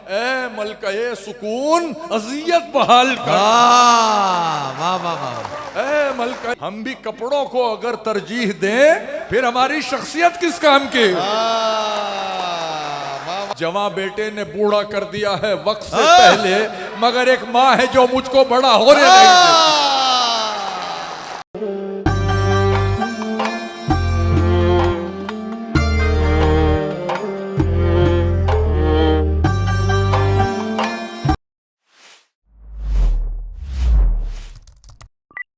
ए मलकाए सुकून अजियत बहाल कर। वाह वाह वाह। ए मलका, हम भी कपड़ों को अगर तरजीह दें फिर हमारी शख्सियत किस काम की। जवां बेटे ने बूढ़ा कर दिया है वक्त से पहले, मगर एक माँ है जो मुझको बड़ा होने नहीं देती।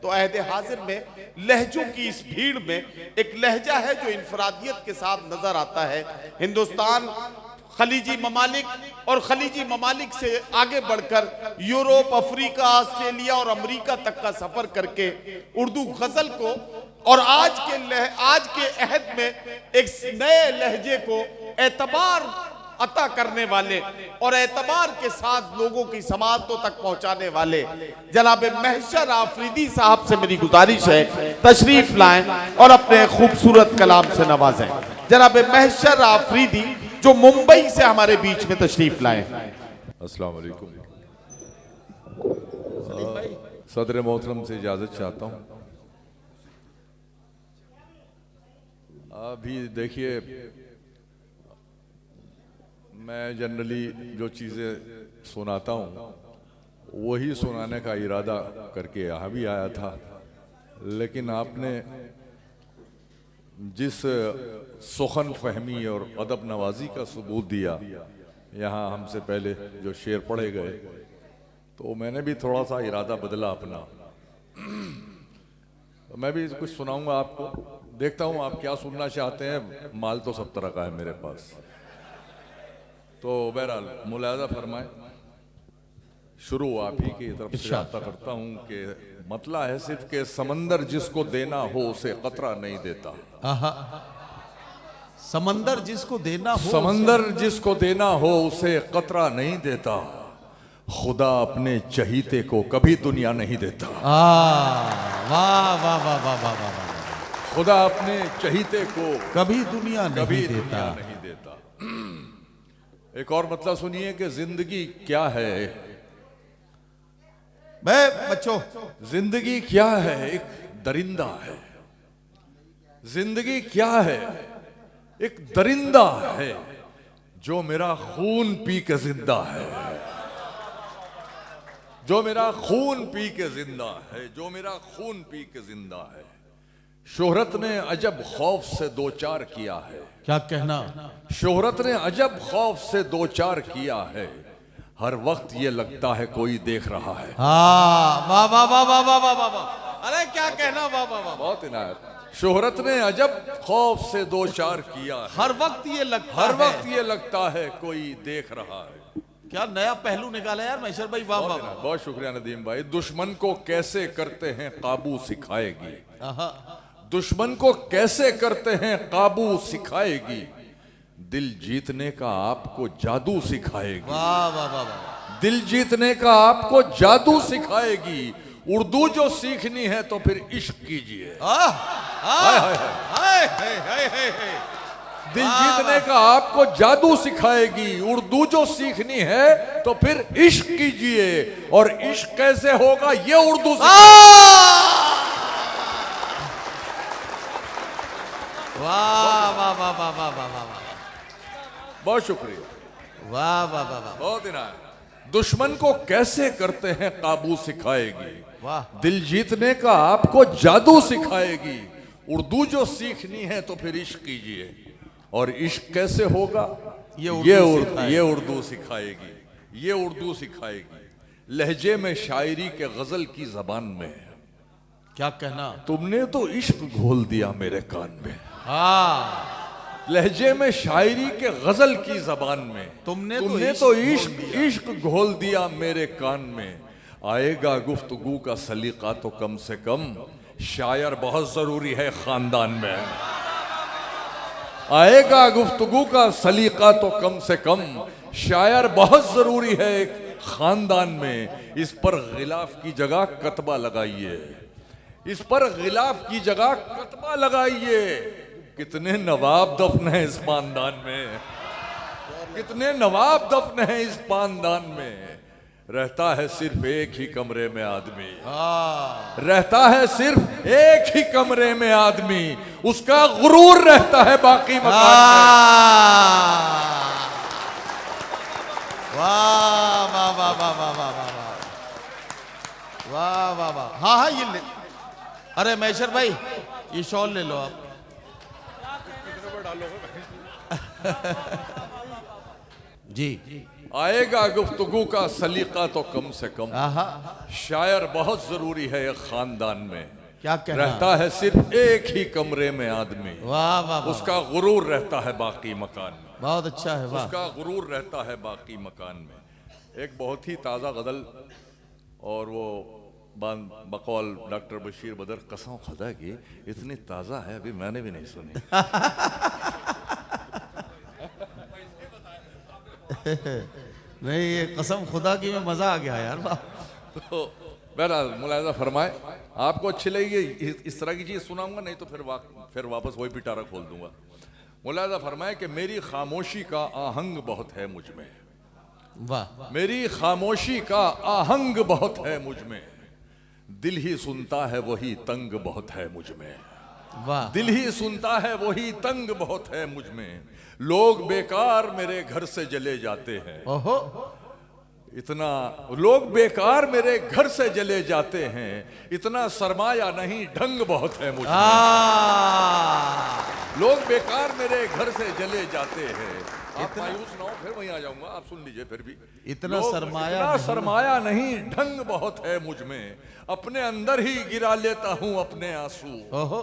तो अहद हाजिर में लहजों की इस भीड़ में एक लहजा है जो इनफरादियत के साथ नजर आता है। हिंदुस्तान खलीजी ममालिक और खलीजी ममालिक से आगे बढ़कर यूरोप, अफ्रीका, ऑस्ट्रेलिया और अमेरिका तक का सफर करके उर्दू गजल को और आज के अहद में एक नए लहजे को एतबार अता करने वाले और एतबार के साथ लोगों की समाअतों तक पहुंचाने वाले जनाब महशर आफरीदी साहब से मेरी गुजारिश है तशरीफ लाएं और अपने खूबसूरत कलाम से नवाजें। जनाब महशर आफरीदी जो मुंबई से हमारे बीच में तशरीफ लाए। अस्सलाम वालेकुम। सदर मोहतरम से इजाजत चाहता हूं। अभी देखिए, मैं जनरली जो चीज़ें सुनाता हूँ वही सुनाने का इरादा करके यहाँ भी आया था, लेकिन आपने जिस सुखन फहमी और अदब नवाजी का सबूत दिया यहाँ हमसे पहले जो शेर पढ़े गए, तो मैंने भी थोड़ा सा इरादा बदला अपना। तो मैं भी कुछ सुनाऊंगा आपको, देखता हूँ आप क्या सुनना चाहते हैं। माल तो सब तरह का है मेरे पास, तो बहरहाल मुलाजा फरमाए। शुरू आप ही की तरफ से आता करता हूँ कि मतला है सिर्फ के समंदर जिसको देना हो उसे कतरा नहीं देता। समंदर जिसको देना हो, समंदर जिसको देना हो उसे कतरा नहीं देता। खुदा अपने चहीते को कभी दुनिया नहीं देता। वाह वाह वाह वाह वाह वाह वाह। खुदा अपने चहीते को कभी दुनिया कभी नहीं दुनिया देता। नहीं देता। एक और मतलब सुनिए कि जिंदगी क्या है। बच्चों, जिंदगी क्या है? एक दरिंदा है। जिंदगी क्या है? एक दरिंदा है जो मेरा खून पी के जिंदा है, जो मेरा खून पी के जिंदा है, जो मेरा खून पी के जिंदा है। शोहरत ने अजब खौफ से दो चार किया है। क्या कहना? शोहरत ने अजब खौफ से दो चार किया है। हर वक्त ये लगता है कोई देख रहा है। वाह वाह वाह वाह वाह वाह वाह वाह। अरे क्या कहना, वाह वाह वाह। बहुत इनायत। शोहरत ने अजब खौफ से दो चार किया है। हर वक्त ये लगता है कोई देख रहा है। क्या नया पहलू निकाला यार महशर भाई, वाह वाह। बहुत शुक्रिया नदीम भाई। दुश्मन को कैसे करते हैं काबू सिखाएगी। दुश्मन को कैसे करते हैं काबू सिखाएगी। दिल जीतने का आपको जादू सिखाएगी। वाह वाह वाह वाह। दिल जीतने का आपको जादू सिखाएगी। उर्दू जो सीखनी है तो फिर इश्क कीजिए। दिल जीतने का आपको जादू सिखाएगी। उर्दू जो सीखनी है तो फिर इश्क कीजिए। और इश्क कैसे होगा ये उर्दू वाह वाह वाह वाह वाह वाह वाह। बहुत शुक्रिया। वाह वाह वाह वाह। बहुत इनायत। दुश्मन को कैसे करते हैं काबू सिखाएगी। वाह। दिल जीतने का आपको जादू सिखाएगी। उर्दू जो सीखनी है तो फिर इश्क कीजिए। और इश्क कैसे होगा ये उर्दू सिखाएगी। ये उर्दू सिखाएगी। लहजे में शायरी के गजल की जबान में। क्या कहना? तुमने तो इश्क घोल दिया मेरे कान में। हाँ, लहजे में शायरी के गजल की जबान में। तुमने तो इश्क घोल दिया मेरे कान में। आएगा गुफ्तगू का सलीका तो कम से कम शायर बहुत जरूरी है खानदान में। आएगा गुफ्तगू का सलीका तो कम से कम शायर बहुत जरूरी है एक खानदान में। इस पर गिलाफ की जगह कतबा लगाइए। इस पर गिलाफ की जगह कतबा लगाइए। कितने नवाब दफन है इस खानदान में। कितने नवाब दफन हैं इस पानदान में, रहता है सिर्फ एक ही कमरे में आदमी, रहता है सिर्फ एक ही कमरे में आदमी, उसका गुरूर रहता है बाकी मकान में। वाह वाह वाह वाह वाह वाह वाह वाह वाह वाह। हाँ हाँ, ये ले। अरे मैशर भाई, ये शॉल ले लो आप। जी, आएगा गुफ्तगू का सलीका तो कम से कम, आहा, शायर बहुत जरूरी है एक खानदान में, क्या कहना। रहता है सिर्फ एक ही कमरे में आदमी, वाह वाह वाह, उसका गुरूर रहता है बाकी मकान में, बहुत अच्छा है, वाह। उसका गुरूर रहता है बाकी मकान में। एक बहुत ही ताज़ा गज़ल, और वो बकौल डॉक्टर बशीर बदर, कसम खुदा की इतनी ताज़ा है अभी मैंने भी नहीं सुनी। नहीं, ये कसम खुदा की में मजा आ गया यार, वाह। तो बहरहाल मुलायजा फरमाए, आपको अच्छी लगेगी इस तरह की चीज़ सुनाऊंगा, नहीं तो फिर वापस वही पिटारा खोल दूंगा। मुलायजा फरमाए कि मेरी खामोशी का आहंग बहुत है मुझ में, वाह। मेरी खामोशी का आहंग बहुत है मुझ में, दिल ही सुनता है वही तंग बहुत है मुझ में, वाह। दिल ही सुनता है वही तंग बहुत है मुझ में, लोग बेकार मेरे घर से जले जाते हैं, ओहो, इतना लोग बेकार मेरे घर से जले जाते हैं, इतना सरमाया नहीं ढंग बहुत है मुझ में, लोग बेकार मेरे घर से जले जाते हैं। आप मायूस ना हो, फिर वहीं आ जाऊंगा, आप सुन लीजिए फिर भी। इतना सरमाया इतना नहीं। सरमाया नहीं ढंग बहुत है मुझ में, अपने अंदर ही गिरा लेता हूं अपने आंसू, ओहो,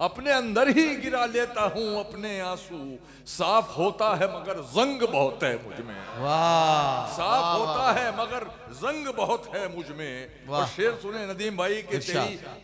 अपने अंदर ही गिरा लेता हूं अपने आंसू, साफ होता है मगर जंग बहुत है मुझ में, वाह। साफ होता है मगर जंग बहुत है मुझ में। और शेर सुने नदीम भाई के,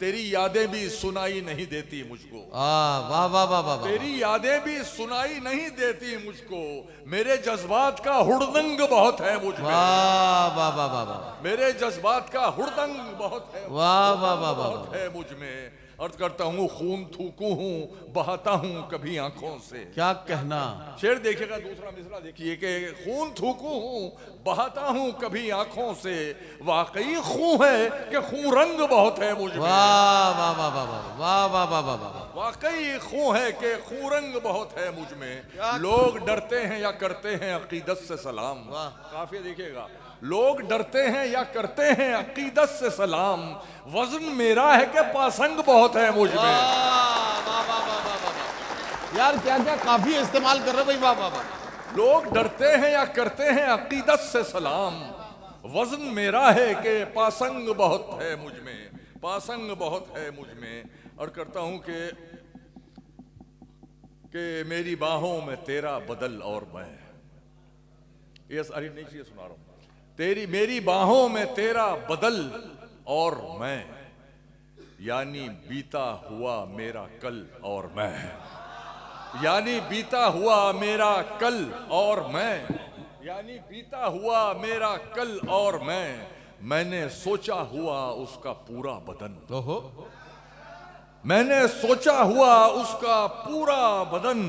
तेरी यादें भी सुनाई नहीं देती मुझको, वाह वाह वाह वाह वाह, तेरी यादें भी सुनाई नहीं देती मुझको, मेरे जज्बात का हुड़दंग बहुत है मुझ में, वाह वाह वाह वाह वाह, मेरे जज्बात का हुड़दंग बहुत है, वाह वाह वाह वाह, बहुत है मुझ में। अर्ज करता हूँ खून थूकू हूँ बहाता हूँ कभी आंखों से, क्या कहना। शेर देखिएगा, दूसरा मिसरा देखिए कि खून थूकू हूँ बहाता हूँ कभी आंखों से, वाकई खून है कि खून रंग बहुत है मुझ में, वाह वाह वाह वाह वाह वाह वाह वाह वाह, वाकई खून है कि खून रंग बहुत है मुझ में, लोग डरते हैं या करते हैं अकीदत से सलाम, काफी देखिएगा, लोग डरते हैं या करते हैं अकीदत से सलाम, वजन मेरा है कि पासंग बहुत है मुझ में। यार क्या क्या काफी इस्तेमाल कर रहे भाई, वाह वाह वाह। लोग डरते हैं या करते हैं अकीदत से सलाम, वजन मेरा है कि पासंग बहुत है मुझ में, पासंग बहुत है मुझ में। और करता हूं कि मेरी बाहों में तेरा बदल और मैं, ये सारी नई चीजें सुना रहा हूं, तेरी मेरी बाहों में तेरा बदल और मैं, यानी बीता हुआ मेरा कल और मैं, यानी बीता हुआ मेरा कल और मैं, यानी बीता हुआ मेरा कल और मैंने सोचा हुआ उसका पूरा बदन, ओहो, मैंने सोचा हुआ उसका पूरा बदन,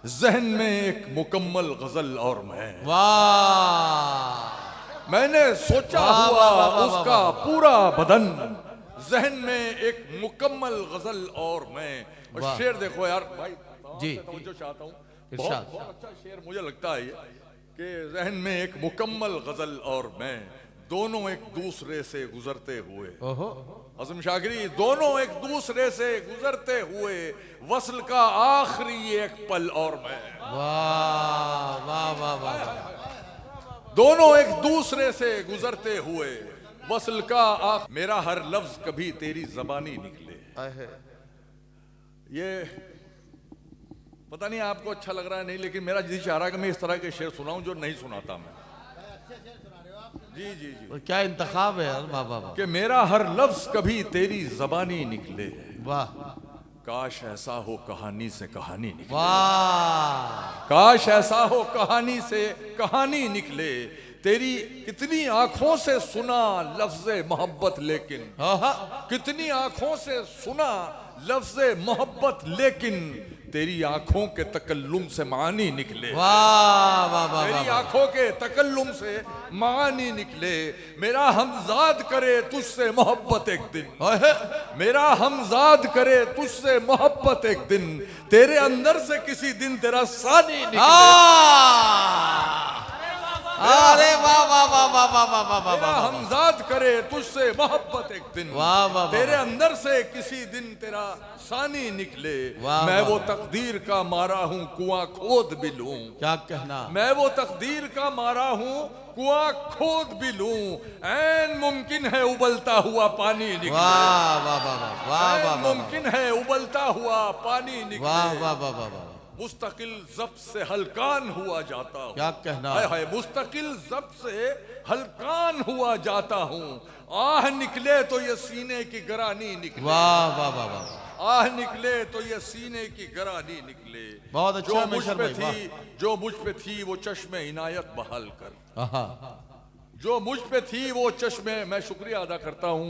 जहन में एक मुकम्मल गजल और मैं, वाह। मैंने सोचा हुआ उसका पूरा बदन, जहन में एक मुकम्मल गजल और मैं। और शेर देखो यार भाई, जी जो चाहता हूँ, बहुत अच्छा शेर मुझे लगता है ये, कि जहन में एक मुकम्मल गजल और मैं, दोनों एक दूसरे से गुजरते हुए, ओहो, आज़म शाकिरी, दोनों एक दूसरे से गुजरते हुए, वसल का आखिरी एक पल और मैं, वाह वाह वाह वाह, दोनों एक दूसरे से गुजरते हुए, वसल का मेरा हर लफ्ज कभी तेरी जबानी निकले। ये पता नहीं आपको अच्छा लग रहा है नहीं, लेकिन मेरा जी चाह रहा है कि मैं इस तरह के शेर सुनाऊं जो नहीं सुनाता मैं। जी जी जी, क्या इंतखाब है यार, वाह वाह वाह, कि मेरा हर लफ्ज कभी तेरी जबानी निकले, वाह, काश ऐसा हो कहानी से कहानी निकले, वाह, काश ऐसा हो कहानी से कहानी निकले, तेरी कितनी आंखों से सुना लफ्ज़े मोहब्बत लेकिन, कितनी आंखों से सुना लफ्ज़े मोहब्बत लेकिन, तेरी आंखों के तकल्लुम से मानी निकले, वाह वाह वाह तेरी वाह आंखों के तकल्लुम से मानी निकले। मेरा हमजाद करे तुझसे मोहब्बत एक दिन, ओहे, मेरा हमजाद करे तुझसे मोहब्बत एक दिन, तेरे अंदर से किसी दिन तेरा सानी निकले। अरे वाह वाह वाह वाह वाह वाह वाह वाह मेरा वाह हमजाद करे तुझसे मोहब्बत एक दिन, वाह वाह वाह तेरे अंदर से किसी दिन तेरा सानी निकले। वाह मैं वाह वो तकदीर का मारा हूँ कुआं खोद भी लूं, क्या कहना, मैं वो तकदीर का मारा हूँ कुआं खोद भी लूं, ऐन मुमकिन है उबलता हुआ पानी निकले। वाह वाह वाह वाह वाह वाह वाह मुमकिन है उबलता हुआ पानी निकले। वाह वाह वाह वाह वाह, मुस्तकिल जब्त से हलकान हुआ जाता हूँ, क्या कहना, हाय हाय मुस्तकिल जब्त से हलकान हुआ जाता हूँ। आह निकले तो ये सीने की गरानी निकले, वाह वाह वाह वाह, आह निकले तो ये सीने की गरानी निकले। बहुत अच्छा जो मुझ मिशर पे भाई, थी, जो मुझ पे थी वो चश्मे इनायत बहाल कर, आहा, जो मुझ पे थी वो चश्मे। मैं शुक्रिया अदा करता हूँ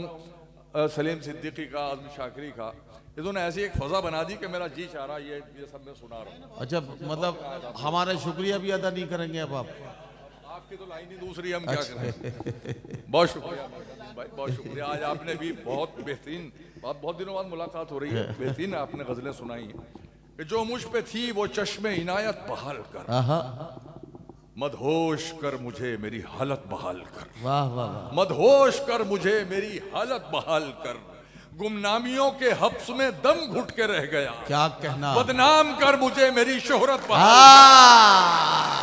सलीम सिद्दीकी का, आज़म शाकरी का, इन्होंने ऐसी एक फजा बना दी कि मेरा जी चाह रहा ये सब मैं सुना रहा हूँ। अच्छा मतलब हमारा शुक्रिया भी अदा नहीं करेंगे अब आप? आपकी तो लाइन ही दूसरी, हम क्या करें। बहुत शुक्रिया भाई, बहुत शुक्रिया। आज आपने भी बहुत बेहतरीन, बहुत दिनों बाद मुलाकात हो रही है, बेहतरीन आपने गजलें सुनाई कि जो मुझ पे थी वो चश्मे इनायत बहाल कर, आहा, मदहोश कर मुझे मेरी हालत बहाल कर, वाह वाह वाह, मदहोश कर मुझे मेरी हालत बहाल कर। गुमनामियों के हब्स में दम घुट के रह गया, क्या कहना, बदनाम कर मुझे मेरी शोहरत बहाल,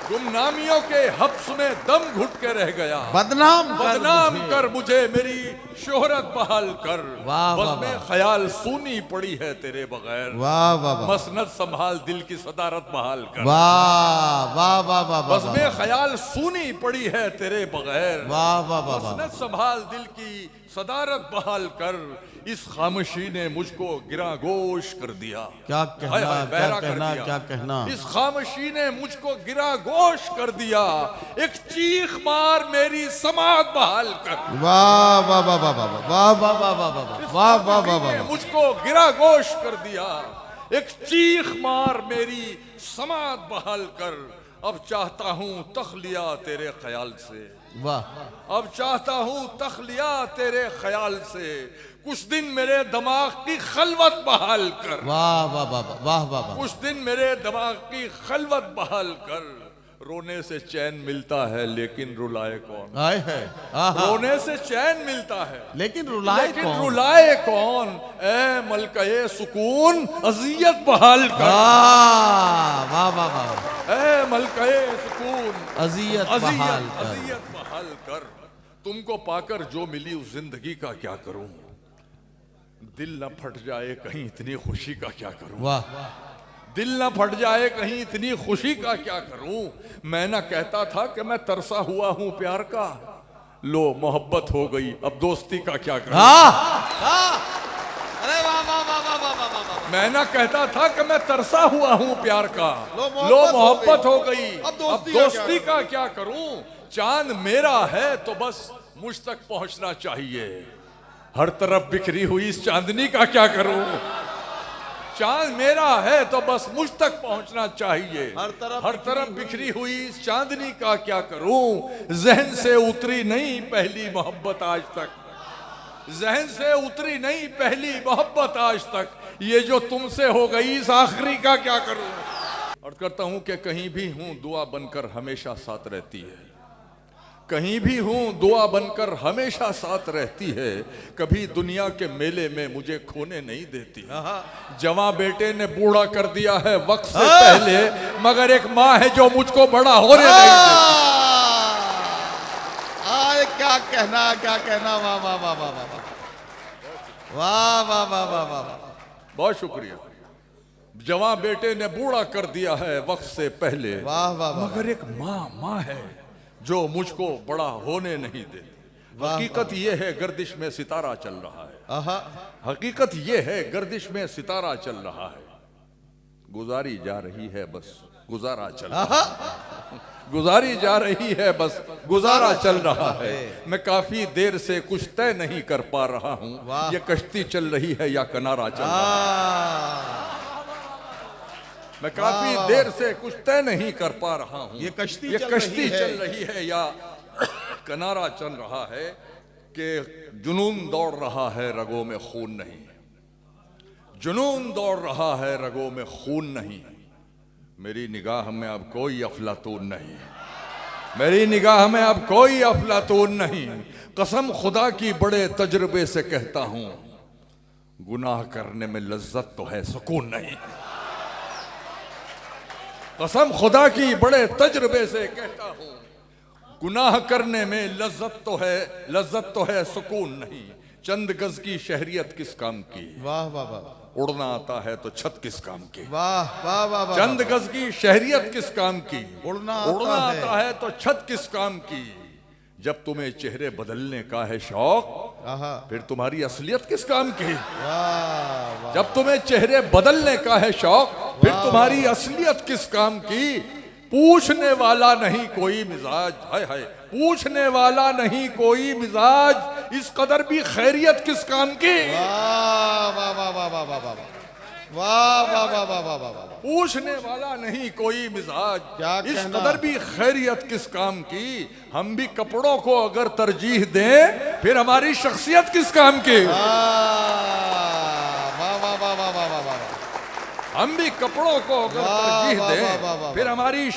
गुमनामियों के हब्स में दम घुट के रह गया, बदनाम कर मुझे मेरी शोहरत बहाल कर। वाह, बस वाह, में वाह। ख्याल सूनी पड़ी है तेरे बगैर, वाह वाह वाह, मसनद संभाल दिल की सदारत बहाल कर। वाह वाह वाह वाह, बस में ख्याल सूनी पड़ी है तेरे बगैर, वाह वाह वाह, मसनद संभाल दिल की सदारत बहाल कर। इस खामोशी ने मुझको गिरा गोश कर दिया, क्या हाय कहना, हाय, क्या बहरा कर कहना, दिया। क्या कहना, इस खामोशी ने मुझको गिरा गोश कर दिया, एक चीख मार मेरी समात बहाल कर। वाह वाह वाह वाह वाह वाह वाह वाह वाह वाह वाह वाह वाह वाह, मुझको गिरा गोश कर दिया, एक चीख मार मेरी समात बहाल कर। अब चाहता हूँ तखलिया तेरे ख्याल से, वाह, अब चाहता हूँ तखलिया तेरे ख्याल से, कुछ दिन मेरे दिमाग की खलवत बहाल कर, वाह वाह वाह वाह वाह वाह, कुछ दिन मेरे दिमाग की खलवत बहाल कर। रोने से चैन मिलता है लेकिन रुलाए कौन, आए है, आहा, रोने से चैन मिलता है लेकिन रुलाए लेकिन कौन, रुलाए कौन। ए मलकाए सुकून अजियत बहाल कर, वाह वाह वाह, ए मलकाए सुकून अजियत बहाल कर, अजियत बहाल कर। तुमको पाकर जो मिली उस जिंदगी का क्या करूं, दिल न फट जाए कहीं इतनी खुशी का क्या करूं, वाह, दिल न फट जाए कहीं इतनी खुशी का क्या करूं। मैं ना कहता था कि मैं तरसा हुआ हूं प्यार का, लो मोहब्बत हो गई अब दोस्ती का क्या करूं। अरे वाह वाह वाह वाह वाह वाह वाह, मैं ना कहता था कि मैं तरसा हुआ हूं प्यार का, लो मोहब्बत हो गई अब दोस्ती का क्या करूं। चांद मेरा है तो बस मुझ तक पहुंचना चाहिए, हर तरफ बिखरी हुई इस चांदनी का क्या करूं। चांद मेरा है तो बस मुझ तक पहुंचना चाहिए, हर तरफ बिखरी हुई इस चांदनी का क्या करूं। जहन से उतरी नहीं पहली मोहब्बत आज तक, जहन से उतरी नहीं पहली मोहब्बत आज तक, ये जो तुमसे हो गई इस आखिरी का क्या करूं। अर्ज करता हूं कि कहीं भी हूं दुआ बनकर हमेशा साथ रहती है, कहीं भी हूं दुआ बनकर हमेशा साथ रहती है, कभी दुनिया के मेले में मुझे खोने नहीं देती। जवां बेटे ने बूढ़ा कर दिया है वक्त से पहले, मगर एक माँ है जो मुझको बड़ा होने नहीं देती। क्या कहना, क्या कहना, वाह वाह वाह वाह वाह वाह वाह वाह वाह वाह, बहुत शुक्रिया। जवां बेटे ने बूढ़ा कर दिया है वक्त से पहले, वाह वाह वाह, मगर एक माँ है जो मुझको बड़ा होने नहीं देती। हकीकत यह है गर्दिश में सितारा चल रहा है, आहा, हकीकत यह है गर्दिश में सितारा चल रहा है, गुजारी जा रही है बस गुजारा चल रहा है, गुजारी जा रही है बस गुजारा चल रहा है। मैं काफी देर से कुछ तय नहीं कर पा रहा हूँ, ये कश्ती चल रही है या किनारा चल रहा है। मैं काफी देर से कुछ तय नहीं कर पा रहा हूं। ये कश्ती चल रही है या किनारा चल रहा है कि जुनून दौड़ रहा है रगों में खून नहीं, जुनून दौड़ रहा है रगों में खून नहीं। मेरी निगाह में अब कोई अफलातून नहीं, मेरी निगाह में अब कोई अफलातून नहीं। कसम खुदा की बड़े तजुर्बे से कहता हूं, गुनाह करने में लज्जत तो है, सुकून नहीं। कसम खुदा की बड़े तजुर्बे से कहता हूं, गुनाह करने में लज्जत तो है सुकून नहीं। चंद गज की शहरियत किस काम की, वाह वाह वाह, उड़ना आता है तो छत किस काम की। वाह वाह वाह, चंद गज की शहरियत किस काम की, उड़ना आता है तो छत किस काम की। जब तुम्हें चेहरे बदलने का है शौक, फिर तुम्हारी असलियत किस काम की। जब तुम्हें चेहरे बदलने का है शौक, फिर तुम्हारी असलियत किस काम की। पूछने वाला नहीं कोई मिजाज, हाय हाय, पूछने वाला नहीं कोई मिजाज, इस कदर भी खैरियत किस काम की। वाह वाह वाह वाह वाह वाह वाह वाह वाह वाह वाह वाह वाह, पूछने वाला नहीं कोई मिजाज, इस कहना? कदर भी खैरियत किस काम की। हम भी कपड़ों को अगर तरजीह दें, फिर हमारी शख्सियत किस काम की। वाह वाह वाह वाह वाह वाह वाह, हम भी कपड़ों को अगर तरजीह वाह, वाह, वाह, दें, वाह, फिर हमारी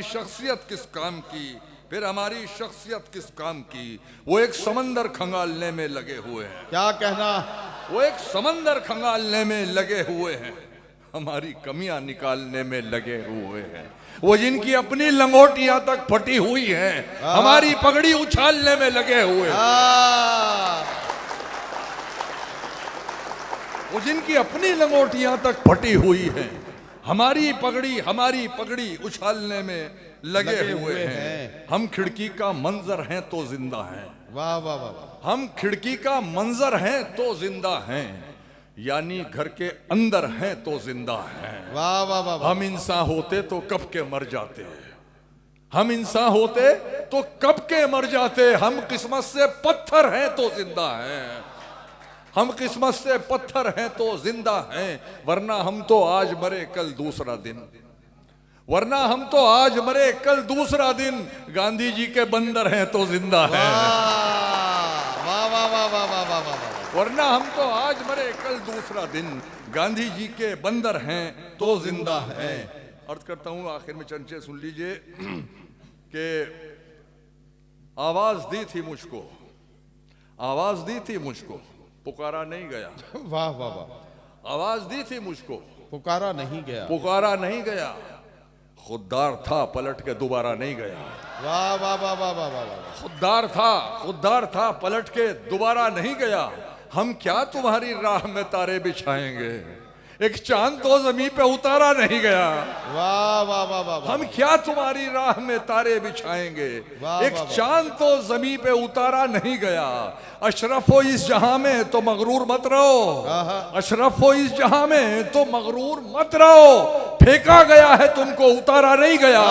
शख्सियत किस काम की, फिर हमारी शख्सियत किस काम की। वो एक समंदर खंगालने में लगे हुए हैं, क्या कहना, वो एक समंदर खंगालने में लगे हुए हैं, हमारी कमियां निकालने में लगे हुए हैं। वो जिनकी अपनी लंगोटियां तक फटी हुई हैं, हमारी पगड़ी उछालने में लगे हुए हैं। वो जिनकी अपनी लंगोटियां तक फटी हुई हैं, हमारी पगड़ी उछालने में लगे हुए हैं। हम खिड़की का मंजर हैं तो जिंदा हैं, वाह वाह वाह, हम खिड़की का मंजर हैं तो जिंदा हैं, यानी घर के अंदर हैं तो जिंदा हैं। वाह वाह वाह, हम इंसान होते तो कब के मर जाते, हम इंसान होते तो कब के मर जाते। हम किस्मत से पत्थर हैं तो जिंदा हैं, हम किस्मत से पत्थर हैं तो जिंदा हैं। वरना हम तो आज मरे कल दूसरा दिन, वरना हम तो आज मरे कल दूसरा दिन। गांधी जी के बंदर हैं तो जिंदा हैं, वाह वाह वाह वाह वाह वाह वाह, वरना हम तो आज मरे कल दूसरा दिन। गांधी जी के बंदर हैं तो जिंदा हैं। अर्ज करता हूं, आखिर में चंचे सुन लीजिए कि आवाज दी थी मुझको, आवाज दी थी मुझको, पुकारा नहीं गया। वाह वाह वाह, आवाज दी थी मुझको, पुकारा नहीं गया, पुकारा नहीं गया। खुददार था पलट के दोबारा नहीं गया। वाह वाह वाह वाह वाह वाह, खुददार था पलट के दोबारा नहीं गया। हम क्या तुम्हारी राह में तारे बिछाएंगे, एक चांद तो जमीन पे उतारा नहीं गया। वाह वाह वाह वाह, हम क्या तुम्हारी राह में तारे बिछाएंगे, वाह, एक वाह, वाह। चांद तो जमीन पे उतारा नहीं गया। अशरफ हो इस जहां में तो मगरूर मत रहो, अशरफ हो इस जहां में तो मगरूर मत रहो। फेंका गया है तुमको, उतारा नहीं गया।